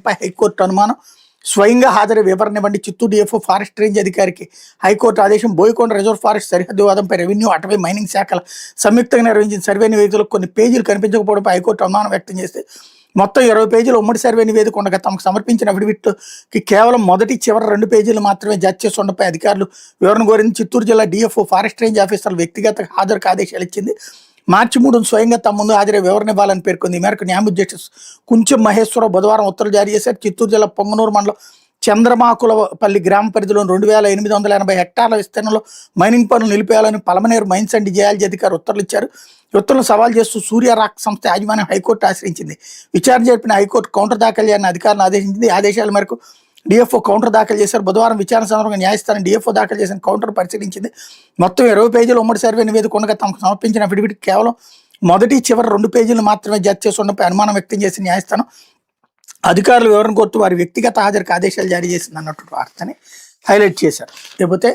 వివరణపై high court అనుమానం, స్వయంగా హాజరై వివరణ ఇవ్వండి. చిత్తూరు డిఎఫ్ఓ ఫారెస్ట్ రేంజ్ అధికారికి హైకోర్టు ఆదేశం. బోయకొండ రిజర్వ్ ఫారెస్ట్ సరిహద్దు వాదంపై రెవెన్యూ, అటవీ, మైనింగ్ శాఖల సంయుక్తంగా నిర్వహించిన సర్వే నివేదికలో కొన్ని పేజీలు కనిపించకపోవడంపై హైకోర్టు అనుమానం వ్యక్తం చేస్తే మొత్తం 20 పేజీల ఉమ్మడి సర్వే నివేదిక ఉండగా తమకు సమర్పించిన అఫిడవిట్కి కేవలం మొదటి చివరి 2 పేజీలు మాత్రమే జడ్జి చేసి ఉండపై అధికారులు వివరణ కోరింది. చిత్తూరు జిల్లా డిఎఫ్ఓ ఫారెస్ట్ రేంజ్ ఆఫీసర్లు వ్యక్తిగత హాజరుకు ఆదేశాలు ఇచ్చింది. మార్చి 3 స్వయంగా తమ ముందు హాజరై వివరణ ఇవ్వాలని పేర్కొంది. ఈ మేరకు న్యాయమూర్తి జస్టిస్ కుంచెం మహేశ్వరరావు బుధవారం ఉత్తర్వులు జారీ చేశారు. చిత్తూరు జిల్లా పొంగనూరు మండలం చంద్రమాకులపల్లి గ్రామ పరిధిలోని 2880 హెక్టార్ల విస్తీర్ణంలో మైనింగ్ పనులు నిలిపేయాలని పలమనేరు మైన్స్ అండ్ జియాలజీ అధికారి ఉత్తర్వులు ఇచ్చారు. ఉత్తర్వులను సవాల్ చేస్తూ సూర్య రాక్ సంస్థ యాజమాన్యం హైకోర్టు ఆశ్రయించింది. విచారణ జరిపిన హైకోర్టు కౌంటర్ దాఖలు చేయాలని అధికారులను ఆదేశించింది. ఆదేశాల మేరకు డిఎఫ్ఓ కౌంటర్ దాఖలు చేశారు. బుధవారం విచారణ సందర్భంగా న్యాయస్థానం డిఎఫ్ఓ దాఖలు చేసిన కౌంటర్ పరిశీలించింది. మొత్తం 20 పేజీల ఉమ్మడి సర్వే నివేదిక ఉండగా తమకు సమర్పించిన అఫిడవిట్ కేవలం మొదటి చివరి 2 పేజీలు మాత్రమే జడ్జి చేసి ఉండపై అనుమానం వ్యక్తం చేసిన న్యాయస్థానం అధికారులు వివరణ కోరుతూ వారి వ్యక్తిగత హాజరుకు ఆదేశాలు జారీ చేసింది అన్నట్టు వార్తని హైలైట్ చేశారు. లేకపోతే